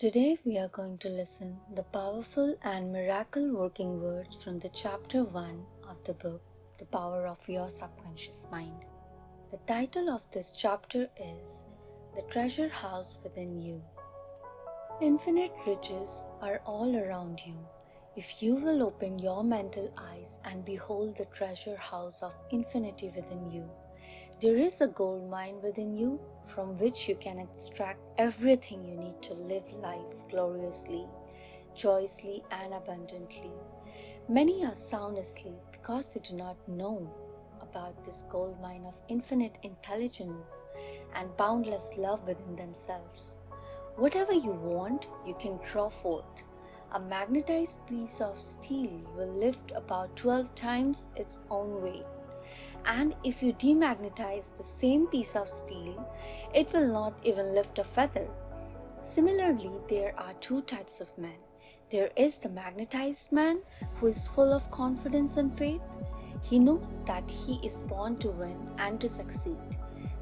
Today we are going to listen the powerful and miracle working words from the chapter 1 of the book, The Power of Your Subconscious Mind. The title of this chapter is The Treasure House Within You. Infinite riches are all around you if you will open your mental eyes and behold the treasure house of infinity within you. There is a gold mine within you from which you can extract everything you need to live life gloriously, joyously, and abundantly. Many are sound asleep because they do not know about this gold mine of infinite intelligence and boundless love within themselves. Whatever you want, you can draw forth. A magnetized piece of steel will lift about 12 times its own weight. And if you demagnetize the same piece of steel, it will not even lift a feather. Similarly, there are two types of men. There is the magnetized man who is full of confidence and faith. He knows that he is born to win and to succeed.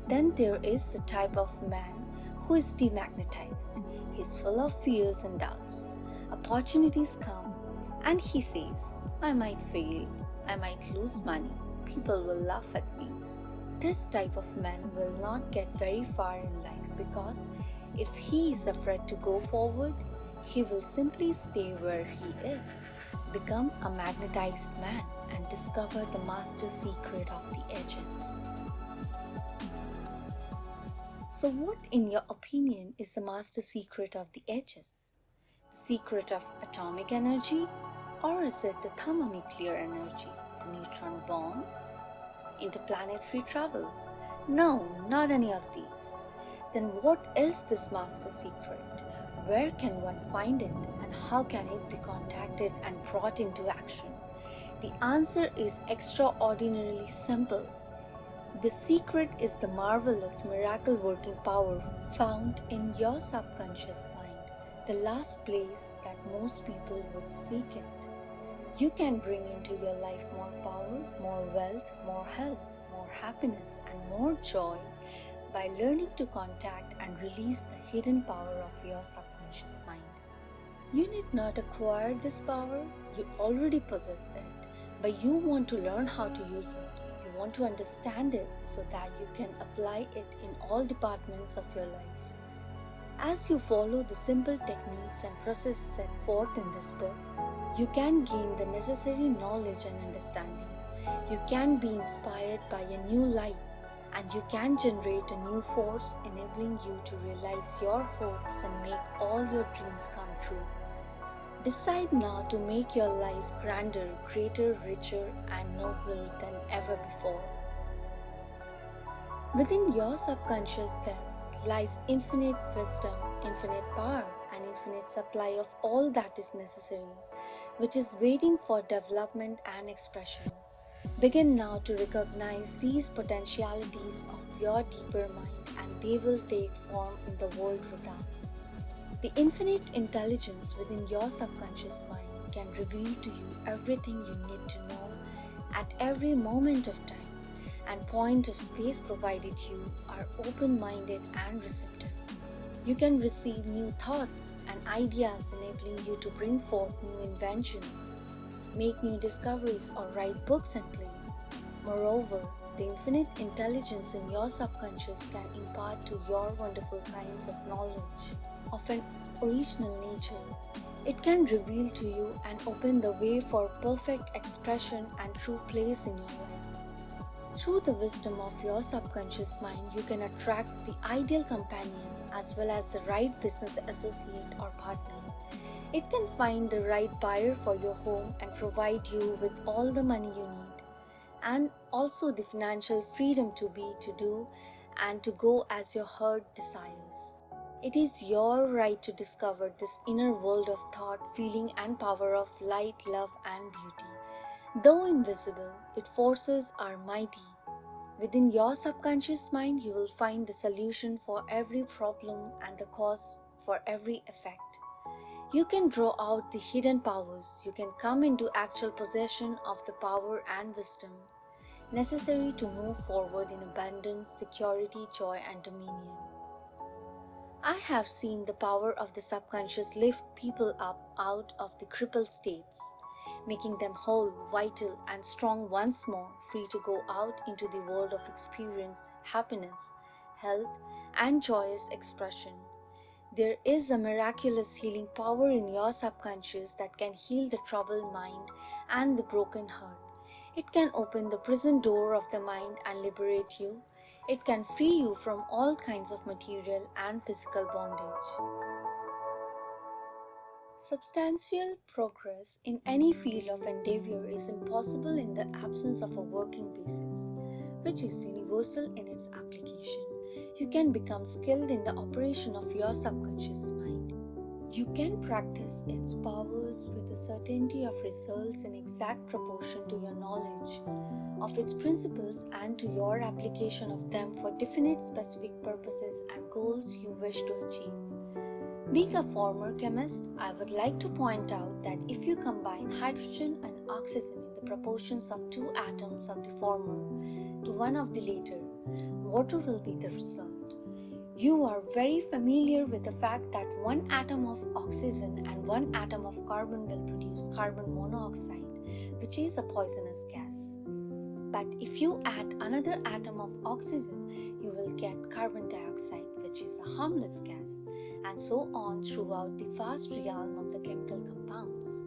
Then there is the type of man who is demagnetized. He is full of fears and doubts. Opportunities come and he says, I might fail, I might lose money. People will laugh at me. This type of man will not get very far in life because if he is afraid to go forward, he will simply stay where he is, become a magnetized man, and discover the master secret of the edges. So what, in your opinion, is the master secret of the edges? The secret of atomic energy? Or is it the thermonuclear energy, the neutron bomb, interplanetary travel? No, not any of these. Then what is this master secret? Where can one find it and how can it be contacted and brought into action? The answer is extraordinarily simple. The secret is the marvelous miracle working power found in your subconscious mind, the last place that most people would seek it. You can bring into your life more power, more wealth, more health, more happiness, and more joy by learning to contact and release the hidden power of your subconscious mind. You need not acquire this power, you already possess it, but you want to learn how to use it. You want to understand it so that you can apply it in all departments of your life. As you follow the simple techniques and process set forth in this book, you can gain the necessary knowledge and understanding. You can be inspired by a new light, and you can generate a new force enabling you to realize your hopes and make all your dreams come true. Decide now to make your life grander, greater, richer, and nobler than ever before. Within your subconscious depth lies infinite wisdom, infinite power, and infinite supply of all that is necessary, which is waiting for development and expression. Begin now to recognize these potentialities of your deeper mind and they will take form in the world without. The infinite intelligence within your subconscious mind can reveal to you everything you need to know at every moment of time and point of space provided you are open-minded and receptive. You can receive new thoughts and ideas enabling you to bring forth new inventions, make new discoveries or write books and plays. Moreover, the infinite intelligence in your subconscious can impart to your wonderful kinds of knowledge of an original nature. It can reveal to you and open the way for perfect expression and true place in your life. Through the wisdom of your subconscious mind, you can attract the ideal companion as well as the right business associate or partner. It can find the right buyer for your home and provide you with all the money you need, and also the financial freedom to be, to do, and to go as your heart desires. It is your right to discover this inner world of thought, feeling, and power of light, love, and beauty. Though invisible, its forces are mighty. Within your subconscious mind, you will find the solution for every problem and the cause for every effect. You can draw out the hidden powers. You can come into actual possession of the power and wisdom necessary to move forward in abundance, security, joy, and dominion. I have seen the power of the subconscious lift people up out of the crippled states, making them whole, vital, and strong once more, free to go out into the world of experience, happiness, health, and joyous expression. There is a miraculous healing power in your subconscious that can heal the troubled mind and the broken heart. It can open the prison door of the mind and liberate you. It can free you from all kinds of material and physical bondage. Substantial progress in any field of endeavor is impossible in the absence of a working basis, which is universal in its application. You can become skilled in the operation of your subconscious mind. You can practice its powers with a certainty of results in exact proportion to your knowledge of its principles and to your application of them for definite specific purposes and goals you wish to achieve. Being a former chemist, I would like to point out that if you combine hydrogen and oxygen in the proportions of 2 atoms of the former to 1 of the latter, water will be the result. You are very familiar with the fact that 1 atom of oxygen and 1 atom of carbon will produce carbon monoxide, which is a poisonous gas. But if you add another atom of oxygen, you will get carbon dioxide, which is a harmless gas, and so on throughout the vast realm of the chemical compounds.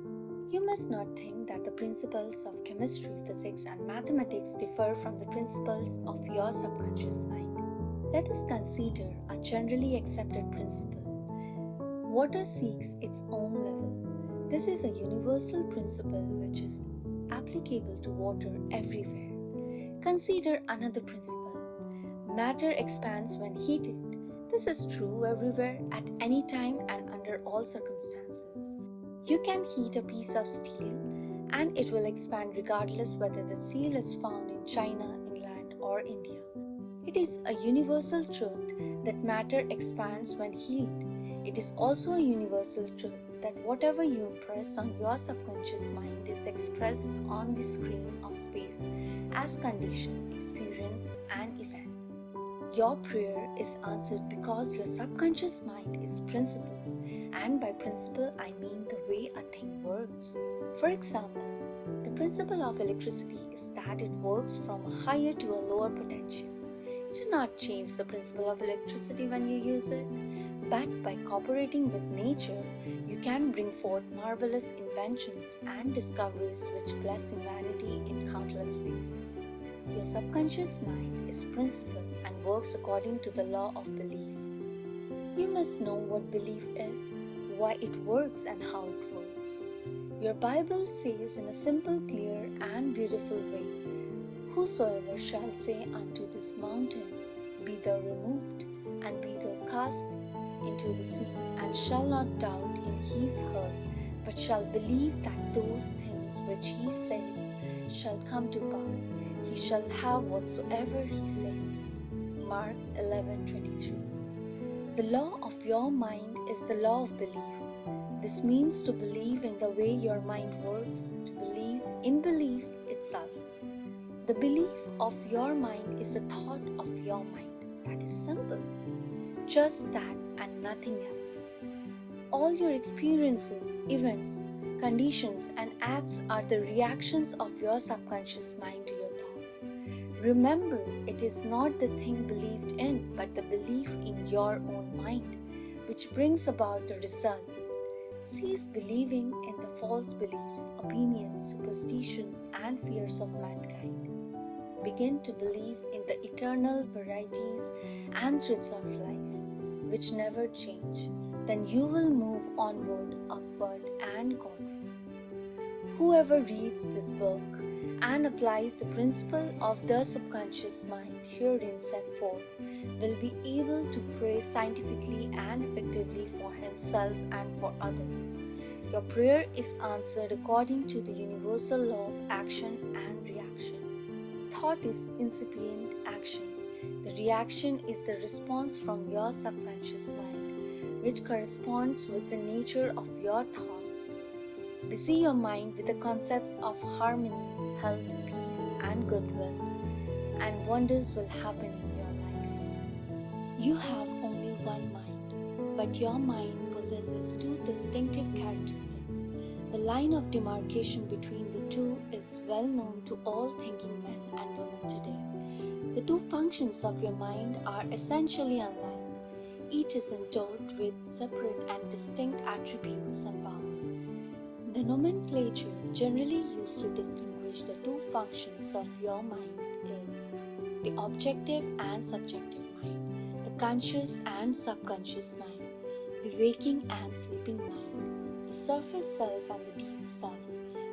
You must not think that the principles of chemistry, physics, and mathematics differ from the principles of your subconscious mind. Let us consider a generally accepted principle. Water seeks its own level. This is a universal principle which is applicable to water everywhere. Consider another principle. Matter expands when heated. This is true everywhere, at any time, and under all circumstances. You can heat a piece of steel and it will expand regardless whether the steel is found in China, England, or India. It is a universal truth that matter expands when healed. It is also a universal truth that whatever you impress on your subconscious mind is expressed on the screen of space as condition, experience, and event. Your prayer is answered because your subconscious mind is principle, and by principle I mean the way a thing works. For example, the principle of electricity is that it works from a higher to a lower potential. You do not change the principle of electricity when you use it, but by cooperating with nature, you can bring forth marvelous inventions and discoveries which bless humanity in countless ways. Your subconscious mind is principle and works according to the law of belief. You must know what belief is, why it works, and how it works. Your Bible says in a simple, clear, and beautiful way, "Whosoever shall say unto this mountain, Be thou removed, and be thou cast into the sea, and shall not doubt in his heart, but shall believe that those things which he saith shall come to pass, he shall have whatsoever he saith." Mark 11:23. The law of your mind is the law of belief. This means to believe in the way your mind works, to believe in belief itself. The belief of your mind is the thought of your mind. That is simple. Just that and nothing else. All your experiences, events, conditions, and acts are the reactions of your subconscious mind to your thoughts. Remember, it is not the thing believed in, but the belief in your own mind, which brings about the result. Cease believing in the false beliefs, opinions, superstitions, and fears of mankind. Begin to believe in the eternal varieties and truths of life, which never change. Then you will move onward, upward, and Godward. Whoever reads this book and applies the principle of the subconscious mind herein set forth will be able to pray scientifically and effectively for himself and for others. Your prayer is answered according to the universal law of action and reaction. Thought is incipient action. The reaction is the response from your subconscious mind, which corresponds with the nature of your thought. Busy your mind with the concepts of harmony, health, peace, and goodwill, and wonders will happen in your life. You have only one mind. But your mind possesses two distinctive characteristics. The line of demarcation between the two is well known to all thinking men and women today. The two functions of your mind are essentially unlike. Each is endowed with separate and distinct attributes and powers. The nomenclature generally used to distinguish the two functions of your mind is the objective and subjective mind, the conscious and subconscious mind, the waking and sleeping mind, the surface self and the deep self,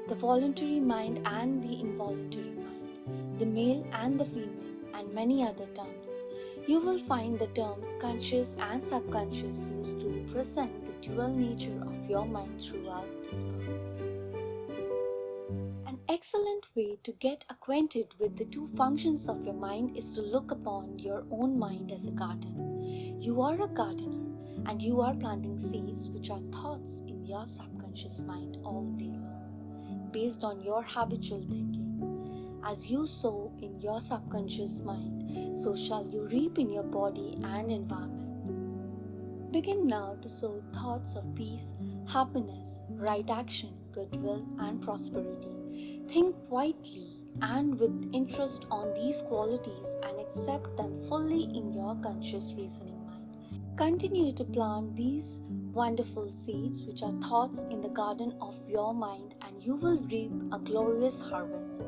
the voluntary mind and the involuntary mind, the male and the female, and many other terms. You will find the terms conscious and subconscious used to represent the dual nature of your mind throughout this book. An excellent way to get acquainted with the two functions of your mind is to look upon your own mind as a garden. You are a gardener and you are planting seeds which are thoughts in your subconscious mind all day long, based on your habitual thinking. As you sow in your subconscious mind, so shall you reap in your body and environment. Begin now to sow thoughts of peace, happiness, right action, goodwill, and prosperity. Think quietly and with interest on these qualities and accept them fully in your conscious reasoning mind. Continue to plant these wonderful seeds which are thoughts in the garden of your mind, and you will reap a glorious harvest.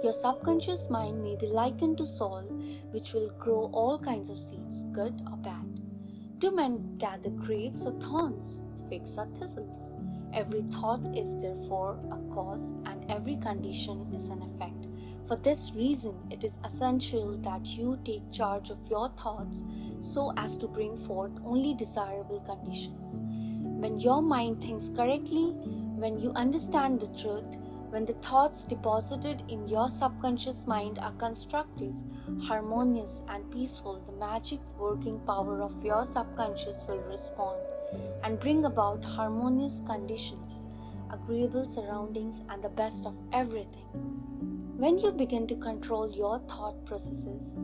Your subconscious mind may be likened to soil, which will grow all kinds of seeds, good or bad. Do men gather grapes or thorns, figs or thistles? Every thought is therefore a cause, and every condition is an effect. For this reason, it is essential that you take charge of your thoughts so as to bring forth only desirable conditions. When your mind thinks correctly, when you understand the truth, when the thoughts deposited in your subconscious mind are constructive, harmonious, and peaceful, the magic working power of your subconscious will respond and bring about harmonious conditions, agreeable surroundings, and the best of everything. When you begin to control your thought processes,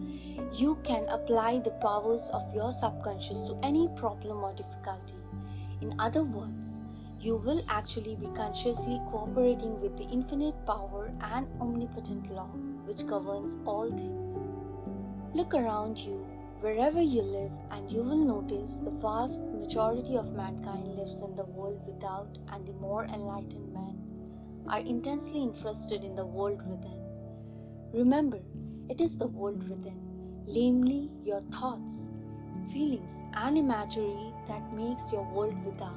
you can apply the powers of your subconscious to any problem or difficulty. In other words, you will actually be consciously cooperating with the infinite power and omnipotent law which governs all things. Look around you, wherever you live, and you will notice the vast majority of mankind lives in the world without, and the more enlightened men are intensely interested in the world within. Remember, it is the world within, namely your thoughts, feelings, and imagery that makes your world without.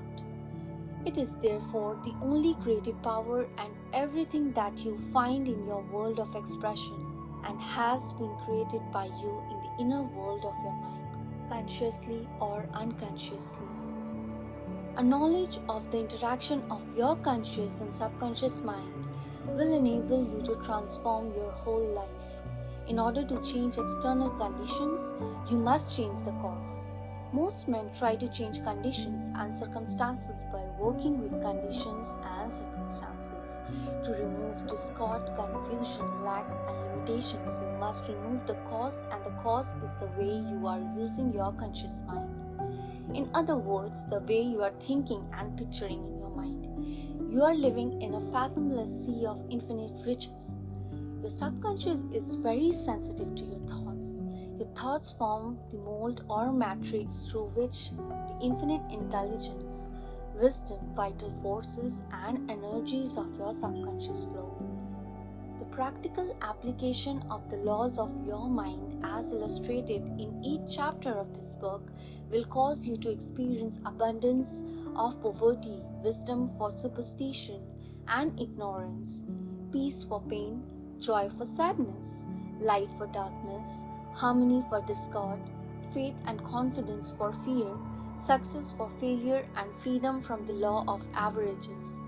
It is therefore the only creative power, and everything that you find in your world of expression and has been created by you in the inner world of your mind, consciously or unconsciously. A knowledge of the interaction of your conscious and subconscious mind will enable you to transform your whole life. In order to change external conditions, you must change the cause. Most men try to change conditions and circumstances by working with conditions and circumstances. To remove discord, confusion, lack, and limitations, you must remove the cause, and the cause is the way you are using your conscious mind. In other words, the way you are thinking and picturing in your mind. You are living in a fathomless sea of infinite riches. Your subconscious is very sensitive to your thoughts. Your thoughts form the mold or matrix through which the infinite intelligence, wisdom, vital forces, and energies of your subconscious flow. The practical application of the laws of your mind, as illustrated in each chapter of this book, will cause you to experience abundance of poverty, wisdom for superstition and ignorance, peace for pain, joy for sadness, light for darkness, harmony for discord, faith and confidence for fear, success for failure, and freedom from the law of averages.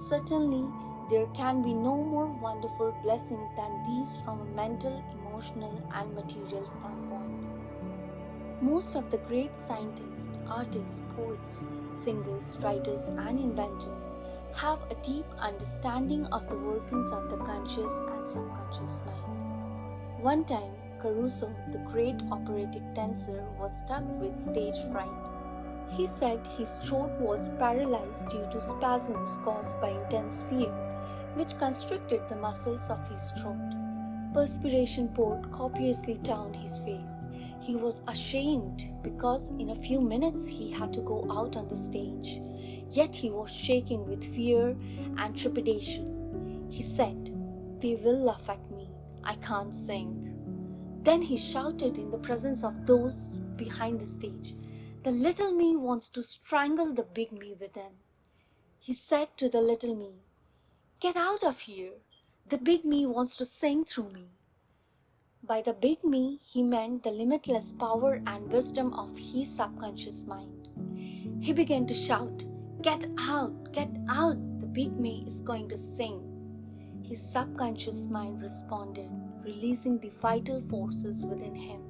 Certainly, there can be no more wonderful blessing than these from a mental, emotional, and material standpoint. Most of the great scientists, artists, poets, singers, writers, and inventors have a deep understanding of the workings of the conscious and subconscious mind. One time, Caruso, the great operatic dancer, was struck with stage fright. He said his throat was paralyzed due to spasms caused by intense fear, which constricted the muscles of his throat. Perspiration poured copiously down his face. He was ashamed because in a few minutes he had to go out on the stage. Yet he was shaking with fear and trepidation. He said, "They will laugh at me. I can't sing." Then he shouted in the presence of those behind the stage, "The little me wants to strangle the big me within." He said to the little me, "Get out of here. The big me wants to sing through me." By the big me, he meant the limitless power and wisdom of his subconscious mind. He began to shout, "Get out, get out, the big me is going to sing." His subconscious mind responded, releasing the vital forces within him.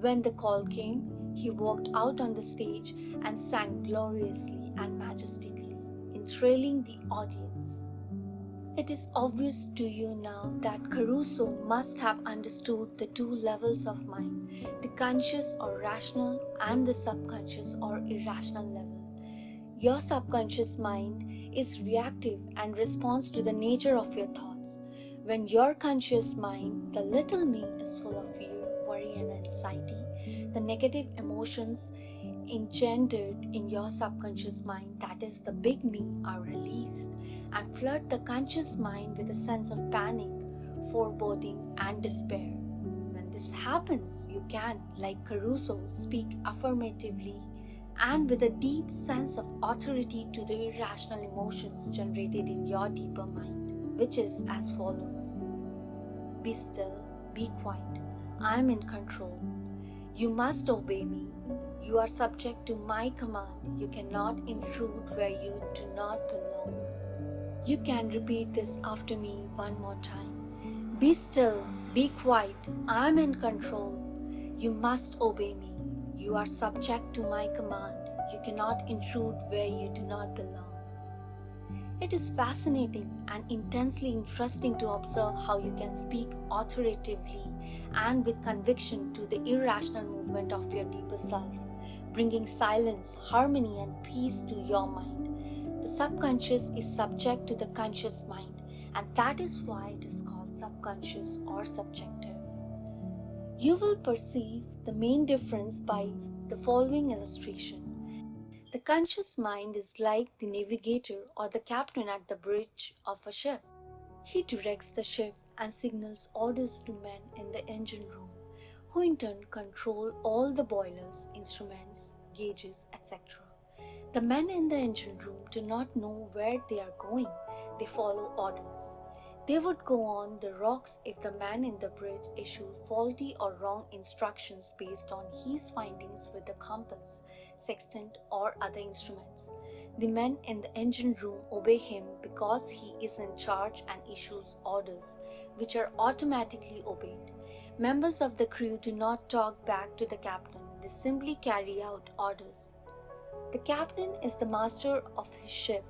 When the call came, he walked out on the stage and sang gloriously and majestically, enthralling the audience. It is obvious to you now that Caruso must have understood the two levels of mind, the conscious or rational and the subconscious or irrational level. Your subconscious mind is reactive and responds to the nature of your thoughts. When your conscious mind, the little me, is full of fear, worry and anxiety, the negative emotions engendered in your subconscious mind, that is the big me, are released and flood the conscious mind with a sense of panic, foreboding and despair. When this happens, you can, like Caruso, speak affirmatively and with a deep sense of authority to the irrational emotions generated in your deeper mind, which is as follows: "Be still, be quiet, I am in control. You must obey me. You are subject to my command. You cannot intrude where you do not belong." You can repeat this after me one more time. "Be still, be quiet, I am in control. You must obey me. You are subject to my command. You cannot intrude where you do not belong." It is fascinating and intensely interesting to observe how you can speak authoritatively and with conviction to the irrational movement of your deeper self, bringing silence, harmony, and peace to your mind. The subconscious is subject to the conscious mind, and that is why it is called subconscious or subjective. You will perceive the main difference by the following illustration. The conscious mind is like the navigator or the captain at the bridge of a ship. He directs the ship and signals orders to men in the engine room, who in turn control all the boilers, instruments, gauges, etc. The men in the engine room do not know where they are going. They follow orders. They would go on the rocks if the man in the bridge issued faulty or wrong instructions based on his findings with the compass, sextant, or other instruments. The men in the engine room obey him because he is in charge and issues orders, which are automatically obeyed. Members of the crew do not talk back to the captain. They simply carry out orders. The captain is the master of his ship,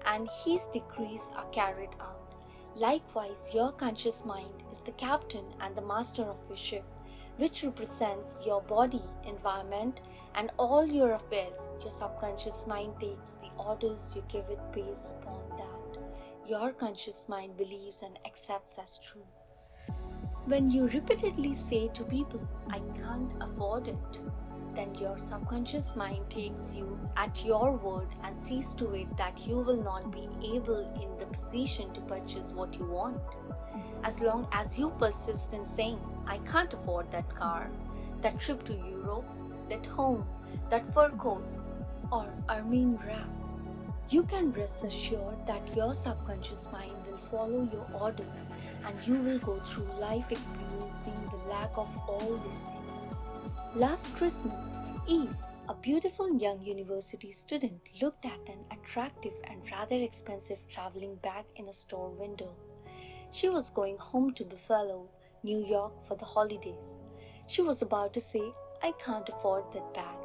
and his decrees are carried out. Likewise, your conscious mind is the captain and the master of your ship, which represents your body, environment, and all your affairs. Your subconscious mind takes the orders you give it based upon that your conscious mind believes and accepts as true. When you repeatedly say to people, "I can't afford it," then your subconscious mind takes you at your word and sees to it that you will not be able in the position to purchase what you want. As long as you persist in saying, "I can't afford that car, that trip to Europe, that home, that fur coat, or Armenian wrap," you can rest assured that your subconscious mind will follow your orders and you will go through life experiencing the lack of all these things. Last Christmas Eve, a beautiful young university student looked at an attractive and rather expensive traveling bag in a store window. She was going home to Buffalo, New York for the holidays. She was about to say, "I can't afford that bag,"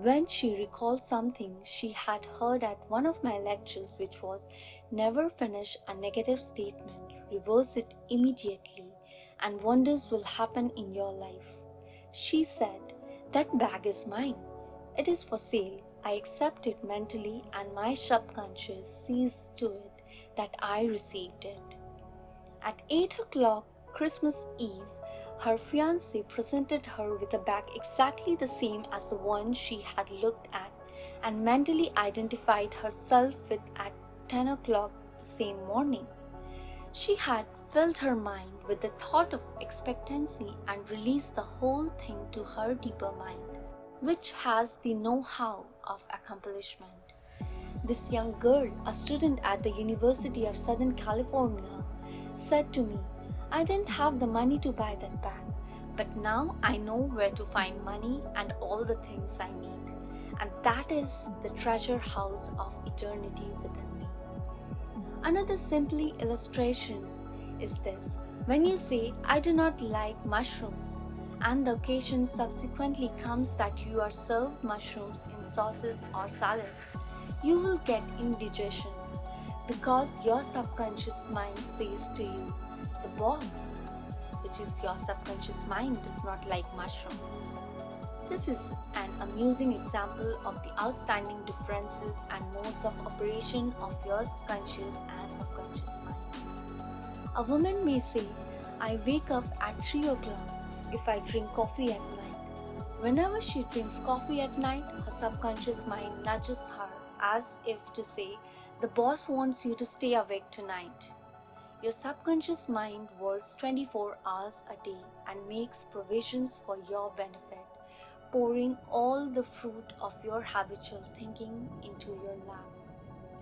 when she recalled something she had heard at one of my lectures, which was, "Never finish a negative statement, reverse it immediately, and wonders will happen in your life." She said, "That bag is mine. It is for sale. I accept it mentally and my subconscious sees to it that I received it. At 8 o'clock Christmas Eve, her fiancé presented her with a bag exactly the same as the one she had looked at and mentally identified herself with at 10 o'clock the same morning. She had filled her mind with the thought of expectancy and released the whole thing to her deeper mind, which has the know-how of accomplishment. This young girl, a student at the University of Southern California, said to me, "I didn't have the money to buy that bag, but now I know where to find money and all the things I need. And that is the treasure house of eternity within me." Another simple illustration is this. When you say, "I do not like mushrooms," and the occasion subsequently comes that you are served mushrooms in sauces or salads, you will get indigestion because your subconscious mind says to you, the boss, which is your subconscious mind, does not like mushrooms. This is an amusing example of the outstanding differences and modes of operation of your conscious and subconscious minds. A woman may say, "I wake up at 3 o'clock if I drink coffee at night." Whenever she drinks coffee at night, her subconscious mind nudges her as if to say, "The boss wants you to stay awake tonight." Your subconscious mind works 24 hours a day and makes provisions for your benefit, pouring all the fruit of your habitual thinking into your lap.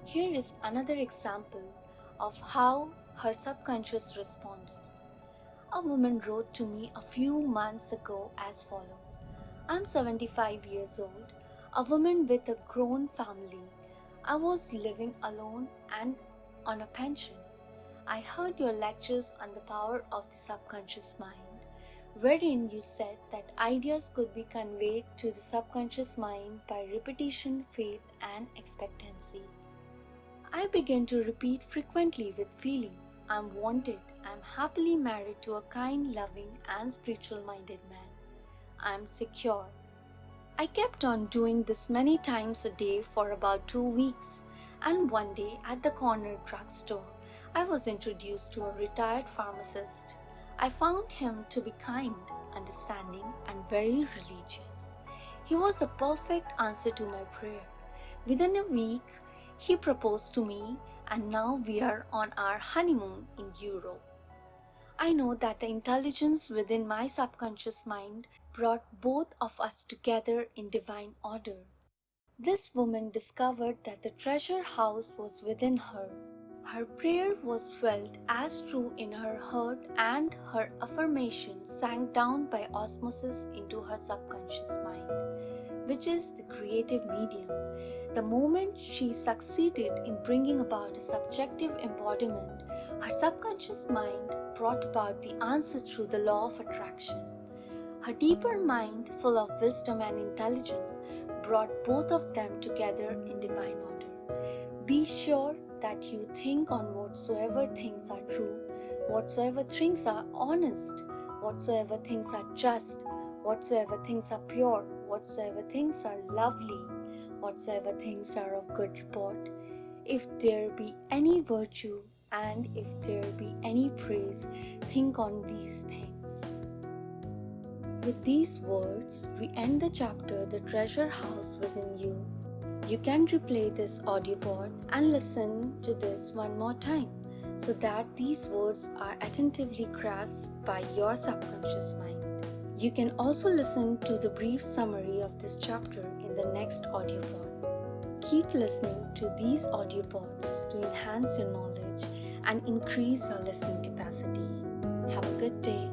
Here is another example of how her subconscious responded. A woman wrote to me a few months ago as follows. "I'm 75 years old, a woman with a grown family. I was living alone and on a pension. I heard your lectures on the power of the subconscious mind, wherein you said that ideas could be conveyed to the subconscious mind by repetition, faith, and expectancy. I began to repeat frequently with feeling, 'I'm wanted, I'm happily married to a kind, loving, and spiritual-minded man. I'm secure.' I kept on doing this many times a day for about 2 weeks, and one day at the corner drugstore, I was introduced to a retired pharmacist. I found him to be kind, understanding, and very religious. He was a perfect answer to my prayer. Within a week, he proposed to me, and now we are on our honeymoon in Europe. I know that the intelligence within my subconscious mind brought both of us together in divine order. This woman discovered that the treasure house was within her. Her prayer was felt as true in her heart, and her affirmation sank down by osmosis into her subconscious mind, which is the creative medium. The moment she succeeded in bringing about a subjective embodiment, her subconscious mind brought about the answer through the law of attraction. Her deeper mind, full of wisdom and intelligence, brought both of them together in divine order. Be sure that you think on whatsoever things are true, whatsoever things are honest, whatsoever things are just, whatsoever things are pure, whatsoever things are lovely, whatsoever things are of good report. If there be any virtue, and if there be any praise, think on these things." With these words, we end the chapter, The Treasure House Within You. You can replay this audiopod and listen to this one more time so that these words are attentively grasped by your subconscious mind. You can also listen to the brief summary of this chapter in the next audiopod. Keep listening to these audiopods to enhance your knowledge and increase your listening capacity. Have a good day.